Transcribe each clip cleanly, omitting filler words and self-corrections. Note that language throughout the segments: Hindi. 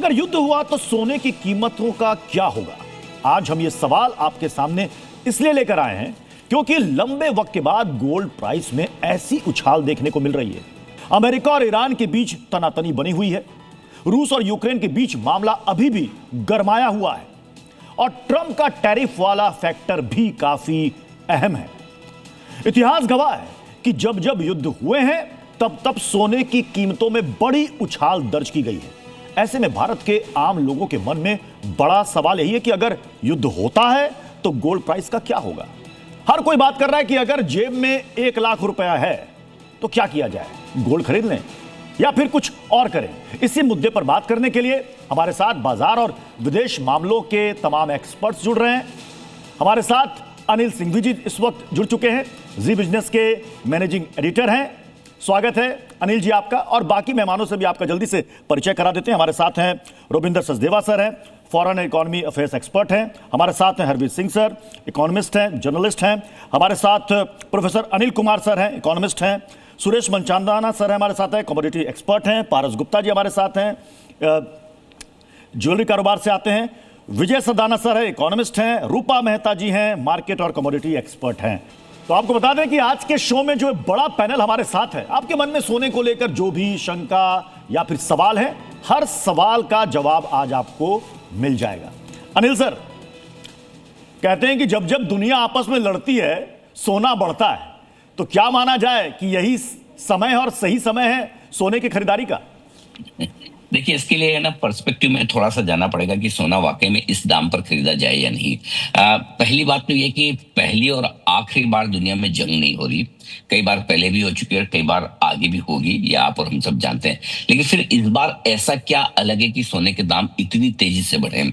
अगर युद्ध हुआ तो सोने की कीमतों का क्या होगा? आज हम ये सवाल आपके सामने इसलिए लेकर आए हैं क्योंकि लंबे वक्त के बाद गोल्ड प्राइस में ऐसी उछाल देखने को मिल रही है। अमेरिका और ईरान के बीच तनातनी बनी हुई है। रूस और यूक्रेन के बीच मामला अभी भी गरमाया हुआ है और ट्रंप का टैरिफ वाला फैक्टर भी काफी अहम है। इतिहास गवाह है कि जब जब युद्ध हुए हैं तब तब सोने की कीमतों में बड़ी उछाल दर्ज की गई है। ऐसे में भारत के आम लोगों के मन में बड़ा सवाल यही है कि अगर युद्ध होता है तो गोल्ड प्राइस का क्या होगा। हर कोई बात कर रहा है कि अगर जेब में 1 लाख रुपया है तो क्या किया जाए, गोल्ड खरीद लें या फिर कुछ और करें। इसी मुद्दे पर बात करने के लिए हमारे साथ बाजार और विदेश मामलों के तमाम एक्सपर्ट्स जुड़ रहे हैं। हमारे साथ अनिल सिंघवी जी इस वक्त जुड़ चुके हैं, जी बिजनेस के मैनेजिंग एडिटर हैं। स्वागत है अनिल जी आपका, और बाकी मेहमानों से भी आपका जल्दी से परिचय करा देते हैं। हमारे साथ हैं रोबिंदर सचदेवा सर हैं, फॉरेन इकोनॉमी अफेयर्स एक्सपर्ट हैं। हमारे साथ हैं हरवीर सिंह सर, इकोनॉमिस्ट हैं, जर्नलिस्ट हैं। हमारे साथ प्रोफेसर अनिल कुमार सर हैं, इकोनॉमिस्ट हैं। सुरेश मनचांदाना सर हैं हमारे साथ हैं, कमोडिटी एक्सपर्ट हैं। पारस गुप्ता जी हमारे साथ हैं, ज्वेलरी कारोबार से आते हैं। विजय सदाना सर है, इकोनॉमिस्ट हैं। रूपा मेहता जी हैं, मार्केट और कमोडिटी एक्सपर्ट हैं। तो आपको बता दें कि आज के शो में जो बड़ा पैनल हमारे साथ है, आपके मन में सोने को लेकर जो भी शंका या फिर सवाल है, हर सवाल का जवाब आज आपको मिल जाएगा। अनिल सर, कहते हैं कि जब जब दुनिया आपस में लड़ती है सोना बढ़ता है, तो क्या माना जाए कि यही समय और सही समय है सोने की खरीदारी का? देखिए, इसके लिए है ना पर्सपेक्टिव में थोड़ा सा जाना पड़ेगा कि सोना वाकई में इस दाम पर खरीदा जाए या नहीं। पहली बात तो ये कि पहली और आखिरी बार दुनिया में जंग नहीं हो रही। कई बार पहले भी हो चुकी है और कई बार आगे भी होगी, ये आप और हम सब जानते हैं। लेकिन फिर इस बार ऐसा क्या अलग है कि सोने के दाम इतनी तेजी से बढ़े?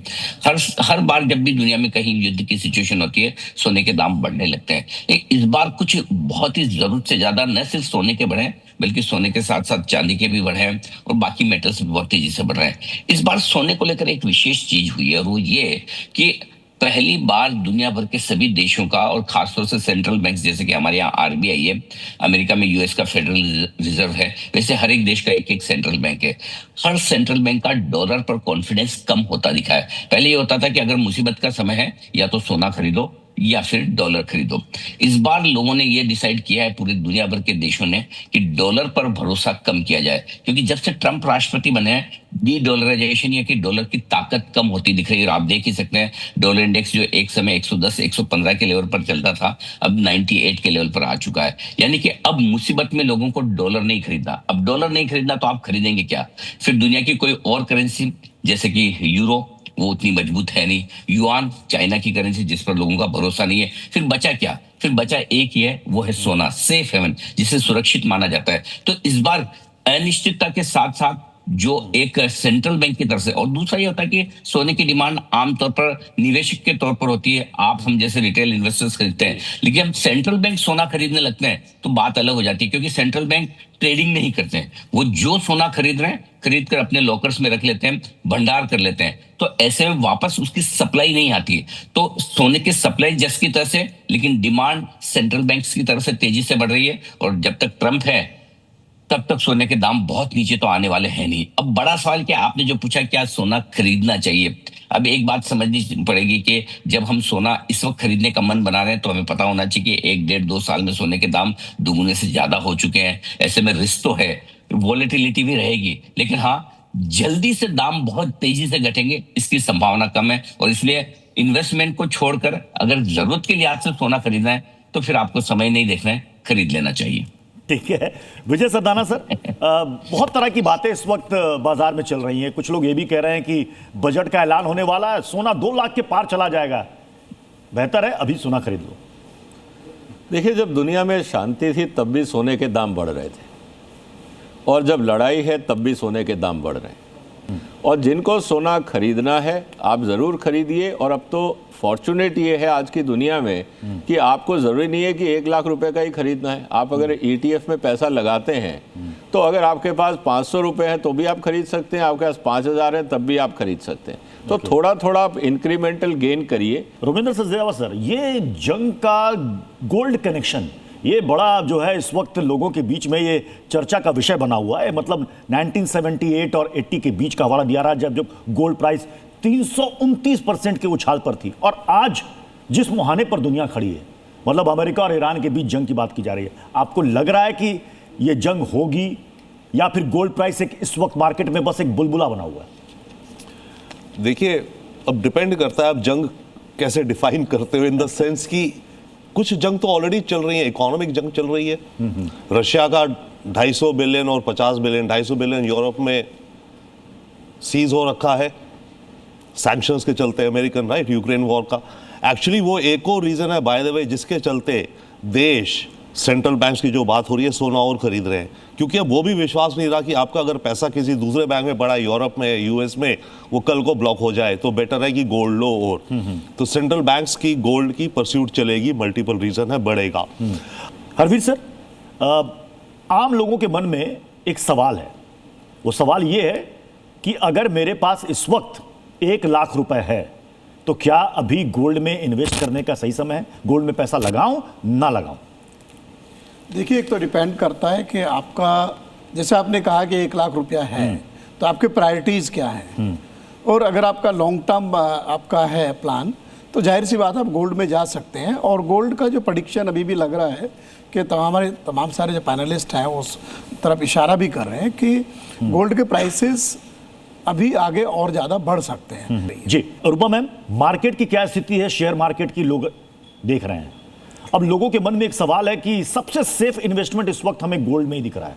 हर बार जब भी दुनिया में कहीं युद्ध की सिचुएशन होती है, सोने के दाम बढ़ने लगते हैं। लेकिन इस बार कुछ बहुत ही जरूरत से ज्यादा न सिर्फ सोने के बढ़े, बल्कि सोने के साथ साथ चांदी के भी बढ़े हैं और बाकी मेटल्स भी बहुत तेजी से बढ़ रहे हैं। इस बार सोने को लेकर एक विशेष चीज हुई है और वो ये कि पहली बार दुनिया भर के सभी देशों का और खासतौर से सेंट्रल बैंक, जैसे कि हमारे यहाँ आरबीआई है, अमेरिका में यूएस का फेडरल रिजर्व है, वैसे हर एक देश का एक एक सेंट्रल बैंक है। हर सेंट्रल बैंक का डॉलर पर कॉन्फिडेंस कम होता दिखा है। पहले ये होता था कि अगर मुसीबत का समय है या तो सोना खरीदो या फिर डॉलर खरीदो। इस बार लोगों ने यह डिसाइड किया है, पूरे दुनिया भर के देशों ने, कि डॉलर पर भरोसा कम किया जाए। क्योंकि जब से ट्रंप राष्ट्रपति बने हैं, डी डॉलराइजेशन या कि डॉलर की ताकत कम होती दिख रही है। और आप देख ही सकते हैं, डॉलर इंडेक्स जो एक समय 110 115 के लेवल पर चलता था, अब 98 के लेवल पर आ चुका है। यानी कि अब मुसीबत में लोगों को डॉलर नहीं खरीदना। अब डॉलर नहीं खरीदना तो आप खरीदेंगे क्या? फिर दुनिया की कोई और करेंसी, जैसे कि यूरो, वो उतनी मजबूत है नहीं। युआन, चाइना की करेंसी जिस पर लोगों का भरोसा नहीं है। फिर बचा क्या? फिर बचा एक ही है, वो है सोना, सेफ हेवन, जिसे सुरक्षित माना जाता है। तो इस बार अनिश्चितता के साथ साथ जो एक सेंट्रल बैंक की तरफ से, और दूसरा ये होता है कि सोने की डिमांड आमतौर पर निवेशक के तौर पर होती है, आप हम जैसे रिटेल इन्वेस्टर्स खरीदते हैं। लेकिन हम सेंट्रल बैंक सोना खरीदने लगते हैं तो बात अलग हो जाती है, क्योंकि सेंट्रल बैंक ट्रेडिंग नहीं करते हैं। वो जो सोना खरीद रहे हैं, खरीद कर अपने लॉकर्स में रख लेते हैं, भंडार कर लेते हैं। तो ऐसे में वापस उसकी सप्लाई नहीं आती है। तो सोने की सप्लाई जस की तरह से, लेकिन डिमांड सेंट्रल बैंक्स की तरफ से तेजी से बढ़ रही है। और जब तक ट्रंप है तब तक सोने के दाम बहुत नीचे तो आने वाले हैं नहीं। अब बड़ा सवाल क्या, आपने जो पूछा क्या सोना खरीदना चाहिए, अब एक बात समझनी पड़ेगी कि जब हम सोना इस वक्त खरीदने का मन बना रहे हैं तो हमें पता होना चाहिए कि 1 डेढ़ 2 साल में सोने के दाम दुगुने से ज्यादा हो चुके हैं। ऐसे में रिस्क तो है, वॉलेटिलिटी भी रहेगी, लेकिन हाँ, जल्दी से दाम बहुत तेजी से घटेंगे इसकी संभावना कम है। और इसलिए इन्वेस्टमेंट को छोड़कर अगर जरूरत के लिहाज से सोना खरीदना है तो फिर आपको समय नहीं देखना है, खरीद लेना चाहिए। ठीक है विजय सदाना सर, बहुत तरह की बातें इस वक्त बाजार में चल रही हैं। कुछ लोग ये भी कह रहे हैं कि बजट का ऐलान होने वाला है, सोना 2 लाख के पार चला जाएगा, बेहतर है अभी सोना खरीद लो। देखिए, जब दुनिया में शांति थी तब भी सोने के दाम बढ़ रहे थे, और जब लड़ाई है तब भी सोने के दाम बढ़ रहे हैं। और जिनको सोना खरीदना है आप ज़रूर खरीदिए। और अब तो फॉर्चुनेट ये है आज की दुनिया में कि आपको ज़रूरी नहीं है कि 1 लाख रुपए का ही खरीदना है। आप अगर ETF में पैसा लगाते हैं तो अगर आपके पास 500 रुपये है तो भी आप खरीद सकते हैं, आपके पास 5000 है तब भी आप खरीद सकते हैं। तो थोड़ा थोड़ा आप इंक्रीमेंटल गेन करिए। रोबिंदर सचदेवा सर, ये जंग का गोल्ड कनेक्शन ये बड़ा जो है इस वक्त लोगों के बीच में ये चर्चा का विषय बना हुआ है। मतलब 1978 और 80 के बीच का हवाला दिया रहा, जब गोल्ड प्राइस 329% के उछाल पर थी, और आज जिस मुहाने पर दुनिया खड़ी है, मतलब अमेरिका और ईरान के बीच जंग की बात की जा रही है। आपको लग रहा है कि ये जंग होगी, या फिर गोल्ड प्राइस एक इस वक्त मार्केट में बस एक बुलबुला बना हुआ है? देखिए, अब डिपेंड करता है आप जंग कैसे डिफाइन करते हो, इन द सेंस कि कुछ जंग तो ऑलरेडी चल रही है, इकोनॉमिक जंग चल रही है। रशिया का 250 बिलियन और 50 बिलियन, 250 बिलियन यूरोप में सीज हो रखा है सैंक्शंस के चलते, अमेरिकन राइट, यूक्रेन वॉर का। एक्चुअली वो एक और रीजन है बाय द वे जिसके चलते देश सेंट्रल बैंक्स की जो बात हो रही है सोना और खरीद रहे हैं, क्योंकि अब वो भी विश्वास नहीं रहा कि आपका अगर पैसा किसी दूसरे बैंक में पड़ा, यूरोप में, यूएस में, वो कल को ब्लॉक हो जाए, तो बेटर है कि गोल्ड लो। और तो सेंट्रल बैंक्स की गोल्ड की परस्यूट चलेगी, मल्टीपल रीजन है, बढ़ेगा। हरवीर सर, आम लोगों के मन में एक सवाल है, वो सवाल ये है कि अगर मेरे पास इस वक्त 1 लाख रुपए है तो क्या अभी गोल्ड में इन्वेस्ट करने का सही समय है? गोल्ड में पैसा लगाऊं ना लगाऊं? देखिए, एक तो डिपेंड करता है कि आपका, जैसे आपने कहा कि 1 लाख रुपया है, तो आपके प्रायोरिटीज़ क्या हैं, और अगर आपका लॉन्ग टर्म आपका है प्लान, तो जाहिर सी बात है आप गोल्ड में जा सकते हैं। और गोल्ड का जो प्रेडिक्शन अभी भी लग रहा है कि तमाम सारे जो पैनलिस्ट हैं उस तरफ इशारा भी कर रहे हैं कि गोल्ड के प्राइसेस अभी आगे और ज़्यादा बढ़ सकते हैं। जी रूपा मैम, मार्केट की क्या स्थिति है? शेयर मार्केट की लोग देख रहे हैं, अब लोगों के मन में एक सवाल है कि सबसे सेफ इन्वेस्टमेंट इस वक्त हमें गोल्ड में ही दिख रहा है।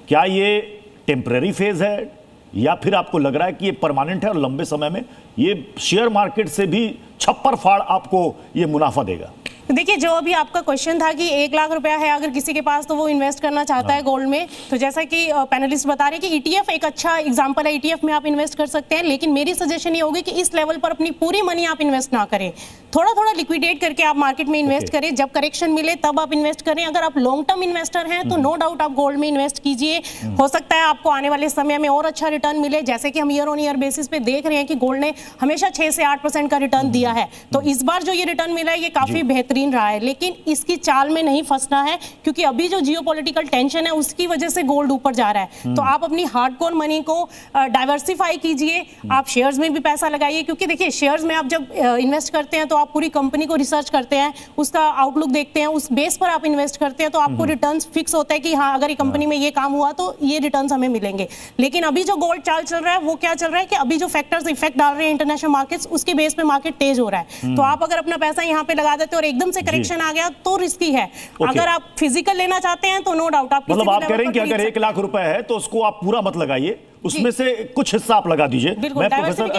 क्या ये टेम्परेरी फेज है, या फिर आपको लग रहा है कि ये परमानेंट है और लंबे समय में ये शेयर मार्केट से भी छप्पर फाड़ आपको ये मुनाफा देगा? देखिए, जो अभी आपका क्वेश्चन था कि 1 लाख रुपया है अगर किसी के पास तो वो इन्वेस्ट करना चाहता है गोल्ड में, तो जैसा कि पैनलिस्ट बता रहे हैं कि ईटीएफ एक अच्छा एग्जांपल है, ईटीएफ में आप इन्वेस्ट कर सकते हैं। लेकिन मेरी सजेशन ये होगी कि इस लेवल पर अपनी पूरी मनी आप इन्वेस्ट ना करें, थोड़ा थोड़ा लिक्विडेट करके आप मार्केट में इन्वेस्ट करें, जब करेक्शन मिले तब आप इन्वेस्ट करें। अगर आप लॉन्ग टर्म इन्वेस्टर हैं तो नो डाउट आप गोल्ड में इन्वेस्ट कीजिए, हो सकता है आपको आने वाले समय में और अच्छा रिटर्न मिले। जैसे कि हम ईयर ऑन ईयर बेसिस पे देख रहे हैं कि गोल्ड ने हमेशा 6 से 8% का रिटर्न दिया है, तो इस बार जो ये रिटर्न मिला है ये काफी बेहतरीन रहा है। लेकिन इसकी चाल में नहीं फंसना है, क्योंकि अभी जो जियोपॉलिटिकल टेंशन है उसकी वजह से गोल्ड ऊपर जा रहा है। तो आप अपनी हार्डकोर मनी को डाइवर्सिफाई कीजिए, आप शेयर्स में भी पैसा लगाइए, क्योंकि देखिए शेयर्स में आप जब इन्वेस्ट करते हैं तो आप पूरी कंपनी को रिसर्च करते हैं, उसका आउटलुक देखते हैं, उस बेस पर आप इन्वेस्ट करते हैं, तो आपको रिटर्न्स फिक्स होता है कि हाँ अगर ये कंपनी में ये काम हुआ तो ये रिटर्न्स हमें मिलेंगे। लेकिन अभी जो गोल्ड चाल चल रहा है वो क्या चल रहा है कि अभी जो फैक्टर्स इफेक्ट डाल रहे हैं इंटरनेशनल मार्केट्स, उसके बेस पे मार्केट तेज हो रहा है। तो आप अगर अपना पैसा यहाँ पे लगा देते और एकदम से करेक्शन आ गया तो रिस्की है। अगर आप फिजिकल लेना चाहते हैं तो नो डाउट आप, मतलब आप कह रहे हैं कि अगर 1 लाख रुपए है तो उसको आप पूरा मत लगाइए, उसमें से कुछ हिस्सा आप लगा दीजिए। मैं प्रोफेसर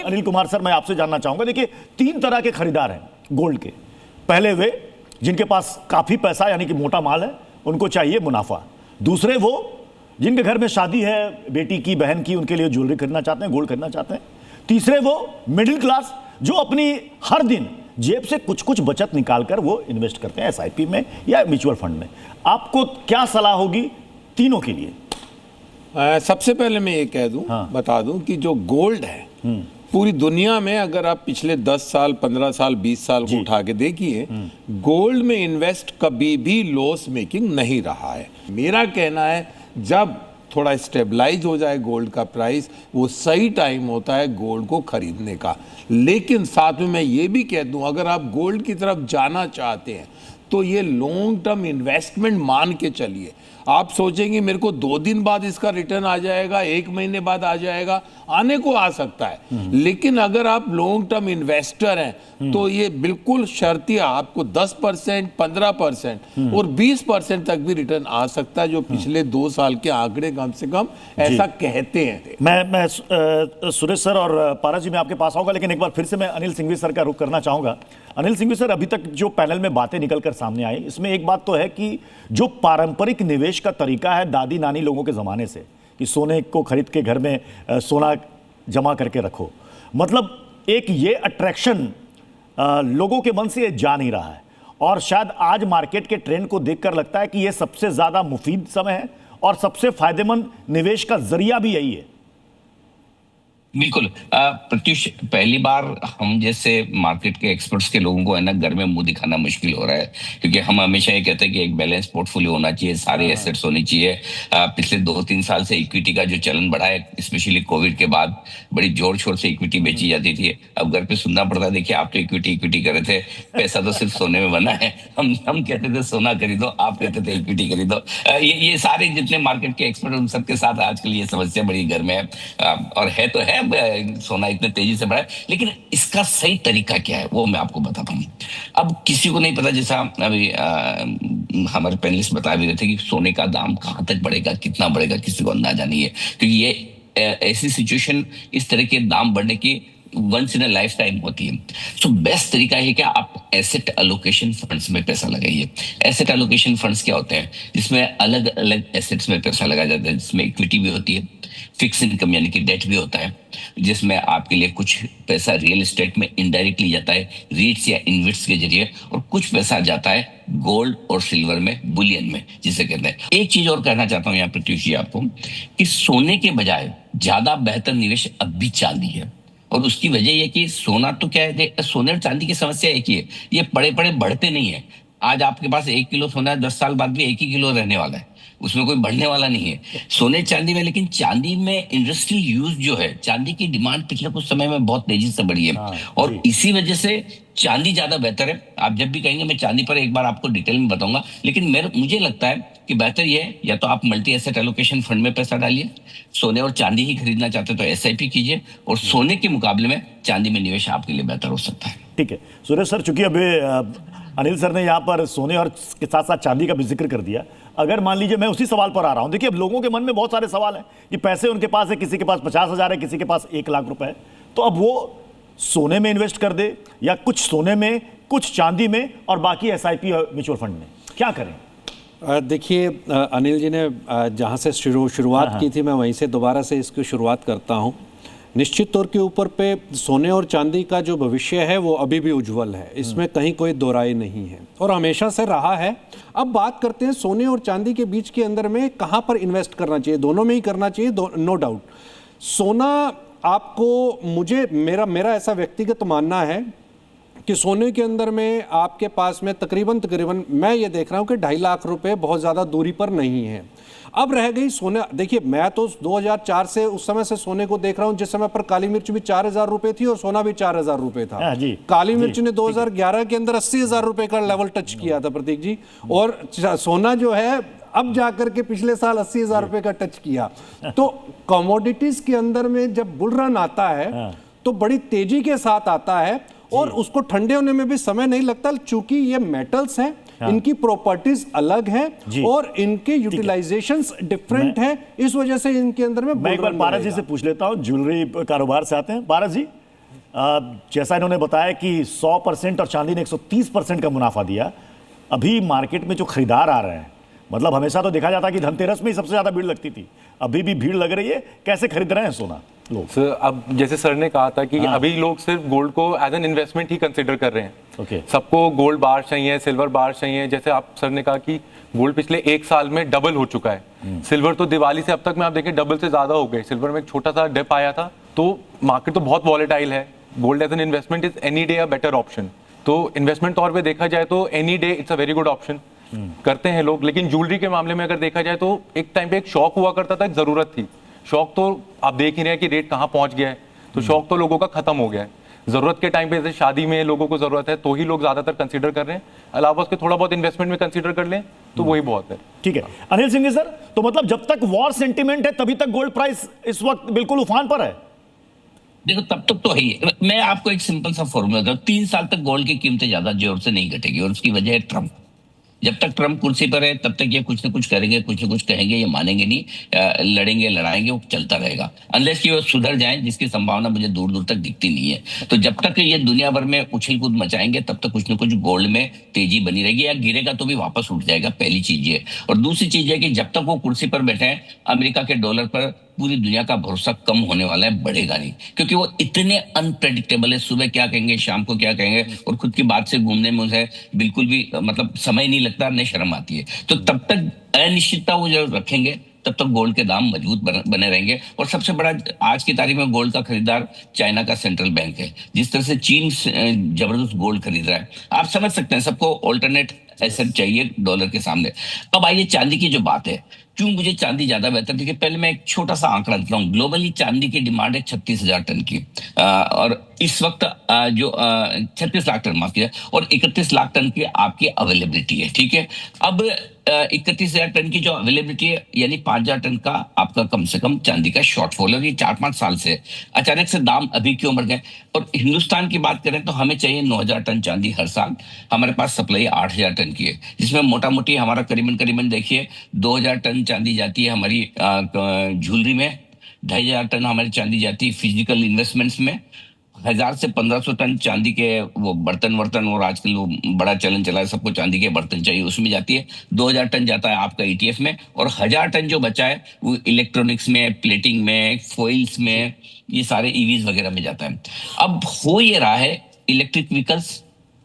अनिल कुमार सर, मैं आपसे जानना चाहूंगा, देखिए 3 तरह के खरीदार हैं गोल्ड के। पहले वे जिनके पास काफी पैसा यानी कि मोटा माल है, उनको चाहिए मुनाफा। दूसरे वो जिनके घर में शादी है, बेटी की, बहन की, उनके लिए ज्वेलरी खरीदना चाहते हैं, गोल्ड खरीदना चाहते हैं। तीसरे वो मिडिल क्लास जो अपनी हर दिन जेब से कुछ कुछ बचत निकालकर वो इन्वेस्ट करते हैं एसआईपी में या म्यूचुअल फंड में। आपको क्या सलाह होगी तीनों के लिए? सबसे पहले मैं ये कह दूं, बता दूं कि जो गोल्ड है पूरी दुनिया में, अगर आप पिछले 10 साल, 15 साल, 20 साल को उठा के देखिए, गोल्ड में इन्वेस्ट कभी भी लॉस मेकिंग नहीं रहा है। मेरा कहना है जब थोड़ा स्टेबलाइज हो जाए गोल्ड का प्राइस, वो सही टाइम होता है गोल्ड को खरीदने का। लेकिन साथ में मैं ये भी कह दूं, अगर आप गोल्ड की तरफ जाना चाहते हैं तो ये लॉन्ग टर्म इन्वेस्टमेंट मान के चलिए। आप सोचेंगे मेरे को 2 दिन बाद इसका रिटर्न आ जाएगा, 1 महीने बाद आ जाएगा, आने को आ सकता है। लेकिन अगर आप लॉन्ग टर्म इन्वेस्टर हैं तो ये बिल्कुल शर्तिया आपको 10%, 15% और 20% तक भी रिटर्न आ सकता है, जो पिछले 2 साल के आंकड़े कम से कम ऐसा कहते हैं। मैं सुरेश सर और पारा जी, मैं आपके पास आऊंगा, लेकिन एक बार फिर से मैं अनिल सिंघवी सर का रुख करना चाहूंगा। अनिल सिंघवी सर, अभी तक जो पैनल में बातें निकलकर सामने आई, इसमें एक बात तो है कि जो पारंपरिक निवेश का तरीका है दादी नानी लोगों के जमाने से, कि सोने को खरीद के घर में सोना जमा करके रखो, मतलब एक ये अट्रैक्शन लोगों के मन से ये जा नहीं रहा है। और शायद आज मार्केट के ट्रेंड को देखकर लगता है कि ये सबसे ज्यादा मुफीद समय है और सबसे फायदेमंद निवेश का जरिया भी यही है। बिल्कुल प्रत्युष, पहली बार हम जैसे मार्केट के एक्सपर्ट्स के लोगों को है ना घर में मुंह दिखाना मुश्किल हो रहा है, क्योंकि हम हमेशा ये कहते हैं कि एक बैलेंस पोर्टफोलियो होना चाहिए, सारे एसेट्स होनी चाहिए। पिछले 2-3 साल से इक्विटी का जो चलन बढ़ा है, स्पेशली कोविड के बाद बड़ी जोर शोर से इक्विटी बेची जाती थी। अब घर पे सुनना पड़ता है, देखिए आप तो इक्विटी कर रहे थे, पैसा तो सिर्फ सोने में बना है। हम कहते थे सोना खरीदो, आप कहते थे इक्विटी खरीदो। ये सारे जितने मार्केट के एक्सपर्ट उन सबके साथ आजकल ये समस्या बड़ी घर में है। और है तो है, सोना इतने तेजी से बढ़ा है, लेकिन इसका सही तरीका क्या है वो मैं आपको बताता हूँ। अब किसी को नहीं पता, जैसा अभी हमारे पैनलिस्ट बता भी रहे थे कि सोने का दाम कहाँ तक बढ़ेगा, कितना बढ़ेगा, किसी को अंदाजा नहीं है, क्योंकि ये ऐसी सिचुएशन, इस तरह के दाम बढ़ने की once in a lifetime होती है। सो बेस्ट तरीका है कि आप एसेट एलोकेशन फंड्स में पैसा लगाइए। एसेट एलोकेशन फंड्स क्या होते हैं, जिसमें अलग अलग एसेट्स में पैसा लगाया जाता है, जिसमें इक्विटी भी होती है, फिक्स इनकम यानी कि डेट भी होता है, जिसमें आपके लिए कुछ पैसा रियल एस्टेट में इनडायरेक्टली जाता है रीट्स या इन्वेस्ट्स के जरिए, और कुछ पैसा जाता है गोल्ड और सिल्वर में, बुलियन में जिसे कहते हैं। एक चीज और कहना चाहता हूं यहाँ प्रत्युष जी आपको, कि सोने के बजाय ज्यादा बेहतर निवेश अब भी चांदी है। और उसकी वजह यह कि सोना तो क्या है, सोने और चांदी की समस्या एक ही है, ये पड़े पड़े बढ़ते नहीं है। आज आपके पास 1 किलो सोना है, 10 साल बाद भी 1 ही किलो रहने वाला है, उसमें कोई बढ़ने वाला नहीं है सोने चांदी में। लेकिन चांदी में इंडस्ट्रियल यूज जो है, चांदी की डिमांड पिछले कुछ समय में बहुत तेजी से बढ़ी है, और इसी वजह से चांदी ज्यादा बेहतर है। आप जब भी कहेंगे मैं चांदी पर एक बार आपको डिटेल में बताऊंगा, लेकिन मुझे लगता है कि बेहतर ये है, या तो आप मल्टी एसेट एलोकेशन फंड में पैसा डालिए, सोने और चांदी ही खरीदना चाहते हैं तो एसआईपी कीजिए, और सोने के मुकाबले में चांदी में निवेश आपके लिए बेहतर हो सकता है। ठीक है सुरेश सर, चूंकि अभी अनिल सर ने यहाँ पर सोने और के साथ साथ चांदी का भी जिक्र कर दिया, अगर मान लीजिए मैं उसी सवाल पर आ रहा हूं, देखिए अब लोगों के मन में बहुत सारे सवाल हैं कि पैसे उनके पास है, किसी के पास 50,000 है, किसी के पास 1 लाख रुपए है, तो अब वो सोने में इन्वेस्ट कर दे या कुछ सोने में, कुछ चांदी में, और बाकी एसआईपी और म्यूचुअल फंड में, क्या करें? देखिए अनिल जी ने जहाँ से शुरुआत की थी, मैं वहीं से दोबारा से इसकी शुरुआत करता हूँ। निश्चित तौर के ऊपर पे सोने और चांदी का जो भविष्य है वो अभी भी उज्जवल है, इसमें कहीं कोई दो राय नहीं है, और हमेशा से रहा है। अब बात करते हैं सोने और चांदी के बीच के अंदर में कहाँ पर इन्वेस्ट करना चाहिए। दोनों में ही करना चाहिए, नो डाउट। सोना आपको, मुझे मेरा ऐसा व्यक्तिगत मानना है कि सोने के अंदर में आपके पास में तकरीबन मैं ये देख रहा हूँ कि 2.5 लाख रुपए बहुत ज़्यादा दूरी पर नहीं है। अब रह गई सोना, देखिए मैं तो 2004 से उस समय से सोने को देख रहा हूँ, जिस समय पर काली मिर्च भी 4,000 रुपए थी और सोना भी 4,000 रुपए था। काली मिर्च ने 2011 के अंदर 80,000 रुपए का लेवल टच किया था प्रतीक जी, और सोना जो है अब जाकर के पिछले साल 80,000 रुपए का टच किया। तो कमोडिटीज के अंदर में जब बुल रन आता है तो बड़ी तेजी के साथ आता है, और उसको ठंडे होने में भी समय नहीं लगता, चूंकि ये मेटल्स हैं, इनकी प्रॉपर्टीज अलग हैं और इनके यूटिलाइजेशंस डिफरेंट हैं, इस वजह से इनके अंदर में। मैं एक बार पारस जी से पूछ लेता हूं, ज्वेलरी कारोबार से आते हैं। पारस जी, जैसा इन्होंने बताया कि 100% और चांदी ने 130% का मुनाफा दिया, अभी मार्केट में जो खरीदार आ रहे हैं, मतलब हमेशा तो देखा जाता कि धनतेरस में ही सबसे ज्यादा भीड़ लगती थी, अभी भी भीड़ लग रही है, कैसे खरीद रहे हैं सोना लोग? सर अब जैसे सर ने कहा था कि अभी लोग सिर्फ गोल्ड को एज एन इन्वेस्टमेंट ही कंसिडर कर रहे हैं। सबको गोल्ड बार चाहिए, सिल्वर बार चाहिए। जैसे आप सर ने कहा कि गोल्ड पिछले 1 साल में डबल हो चुका है, सिल्वर तो दिवाली से अब तक में आप देखें डबल से ज्यादा हो गए। सिल्वर में एक छोटा सा डिप आया था, तो मार्केट तो बहुत वॉलेटाइल है। Gold as an investment is any day a better option. तो इन्वेस्टमेंट तौर पर देखा जाए तो any day it's a very good option करते हैं लोग। लेकिन ज्वेलरी के मामले में अगर देखा जाए तो एक टाइम पे एक शौक हुआ करता था, एक जरूरत थी। शौक तो आप देख ही रहे हैं कि रेट कहां पहुंच गया है, तो शौक तो लोगों का खत्म हो गया है। जरूरत के टाइम पे जैसे शादी में लोगों को जरूरत है तो ही लोग ज्यादातर कंसीडर कर रहे हैं, अलावा उसके थोड़ा बहुत इन्वेस्टमेंट में कंसीडर कर लें तो वही बहुत है। ठीक है अनिल सिंह सर, तो मतलब जब तक वॉर सेंटिमेंट है तभी तक गोल्ड प्राइस इस वक्त बिल्कुल उफान पर है? देखो तब तक तो है ही। मैं आपको एक सिंपल सा फॉर्मूला दूं, 3 साल तक गोल्ड की कीमतें ज्यादा जोर से नहीं घटेगी, और उसकी वजह है ट्रंप। जब तक ट्रंप कुर्सी पर है तब तक ये कुछ ना कुछ करेंगे, कुछ ना कुछ कहेंगे, ये मानेंगे नहीं, लड़ेंगे लड़ाएंगे, वो चलता रहेगा अनलेस कि वो सुधर जाए, जिसकी संभावना मुझे दूर दूर तक दिखती नहीं है। तो जब तक ये दुनिया भर में उछल कूद मचाएंगे तब तक कुछ ना कुछ गोल्ड में तेजी बनी रहेगी, या गिरेगा तो भी वापस उठ जाएगा। पहली चीज ये। और दूसरी चीज है कि जब तक वो कुर्सी पर बैठे हैं, अमेरिका के डॉलर पर पूरी दुनिया का भरोसा कम होने वाला है, बढ़ेगा नहीं, क्योंकि वो इतने अनप्रेडिक्टेबल है। सुबह क्या कहेंगे, शाम को क्या कहेंगे, और खुद की बात से घूमने में उसे बिल्कुल भी मतलब समय नहीं लगता, न शर्म आती है। तो तब तक अनिश्चितता वो जो रखेंगे तब तक गोल्ड के दाम मजबूत बने रहेंगे। और सबसे बड़ा आज की तारीख में गोल्ड का खरीदार चाइना का सेंट्रल बैंक है। जिस तरह से चीन जबरदस्त गोल्ड खरीद रहा है, आप समझ सकते हैं सबको ऑल्टरनेट एसेट चाहिए डॉलर के सामने। अब आइए चांदी की जो बात है, क्यों मुझे चांदी ज्यादा बेहतर? देखिए पहले मैं एक छोटा सा आंकड़ा देता हूँ। ग्लोबली चांदी की डिमांड है 36,000 टन की, और इस वक्त जो 36 लाख टन, माफ कीजिए, और 31 लाख टन की आपकी अवेलेबिलिटी है, ठीक है। अब 31,000 टन की जो अवेलेबिलिटी है, यानी 5,000 टन का आपका कम से कम चांदी का शॉर्टफॉल है। ये 4-5 साल से अचानक से दाम अभी क्यों बढ़ गए? और हिंदुस्तान की बात करें तो हमें चाहिए 9,000 टन चांदी हर साल, हमारे पास सप्लाई 8,000 टन की है, जिसमें मोटा मोटी हमारा करीबन देखिए 2,000 टन चांदी जाती है हमारी ज्वेलरी में, 2,500 टन हमारी चांदी जाती है फिजिकल इन्वेस्टमेंट्स में, 1,000 से 1,500 टन चांदी के वो बर्तन, और आजकल वो बड़ा चलन चला है, सबको चांदी के बर्तन चाहिए, उसमें जाती है। 2,000 टन जाता है आपका ETF में, और 1,000 टन जो बचा है वो इलेक्ट्रॉनिक्स में, प्लेटिंग में, फॉइल्स में, ये सारे EVs वगैरह में जाता है। अब हो ये रहा है इलेक्ट्रिक व्हीकल्स,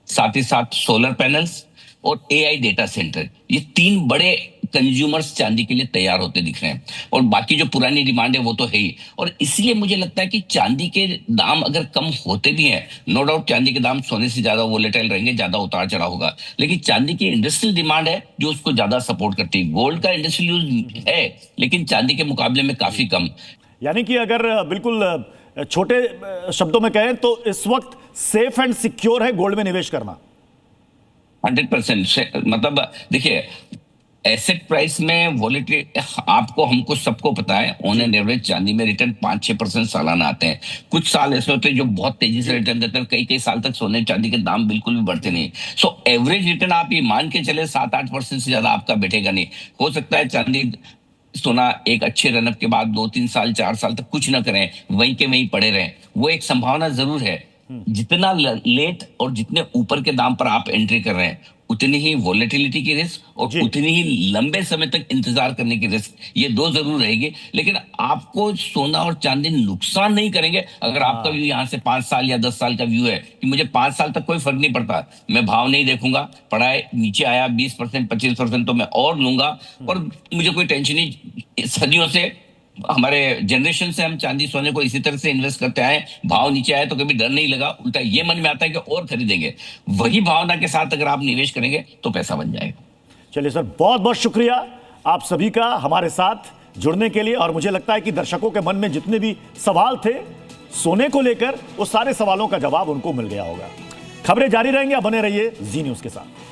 साथ ही साथ सोलर पैनल्स और AI डेटा सेंटर, ये 3 बड़े कंज्यूमर्स चांदी के लिए तैयार होते दिख रहे हैं। और बाकी जो पुरानी डिमांड है वो तो है ही। और इसलिए मुझे लगता है कि चांदी के दाम अगर कम होते भी हैं, नो डाउट चांदी के दाम सोने से ज्यादा वोलेटाइल रहेंगे, ज्यादा उतार चढ़ाव होगा, लेकिन चांदी की इंडस्ट्रियल डिमांड है जो उसको ज्यादा सपोर्ट करती है। गोल्ड का इंडस्ट्रियल यूज है लेकिन चांदी के मुकाबले में काफी कम। यानी कि अगर बिल्कुल छोटे शब्दों में कहें तो इस वक्त सेफ एंड सिक्योर है गोल्ड में निवेश करना। 100%। मतलब देखिए एसेट प्राइस में वॉलेटिलिटी, आपको हमको सबको पता है, ऑन एन एवरेज चांदी में रिटर्न 5-6% सालाना आते हैं। कुछ साल ऐसे होते हैं जो बहुत तेजी से रिटर्न देते हैं, कई साल तक सोने चांदी के दाम बिल्कुल भी बढ़ते नहीं। सो एवरेज रिटर्न आप ये मान के चले 7-8% से ज्यादा आपका बैठेगा नहीं। हो सकता है चांदी सोना एक अच्छे रनअप के बाद 2-3 साल 4 साल तक कुछ ना करें, वहीं के वहीं पड़े रहें, वो एक संभावना जरूर है। जितना लेट और जितने ऊपर के दाम पर आप एंट्री कर रहे हैं, उतनी ही वॉलेटिलिटी की रिस्क और उतनी ही लंबे समय तक इंतजार करने की रिस्क, ये 2 जरूर रहेगी। लेकिन आपको सोना और चांदी नुकसान नहीं करेंगे अगर आपका व्यू यहाँ से 5 साल या 10 साल का व्यू है कि मुझे 5 साल तक कोई फर्क नहीं पड़ता, मैं भाव नहीं देखूंगा, पड़ा है नीचे आया 20% 25% तो मैं और लूंगा, और मुझे कोई टेंशन नहीं। सदियों से हमारे जनरेशन से हम चांदी सोने को इसी तरह से इन्वेस्ट करते आए, भाव नीचे आए तो कभी डर नहीं लगा, उल्टा ये मन में आता है कि और खरीदेंगे। वही भावना के साथ अगर आप निवेश करेंगे तो पैसा बन जाएगा। चलिए सर, बहुत बहुत शुक्रिया आप सभी का हमारे साथ जुड़ने के लिए। और मुझे लगता है कि दर्शकों के मन में जितने भी सवाल थे सोने को लेकर, वो सारे सवालों का जवाब उनको मिल गया होगा। खबरें जारी रहेंगे, बने रहिए जी न्यूज़ के साथ।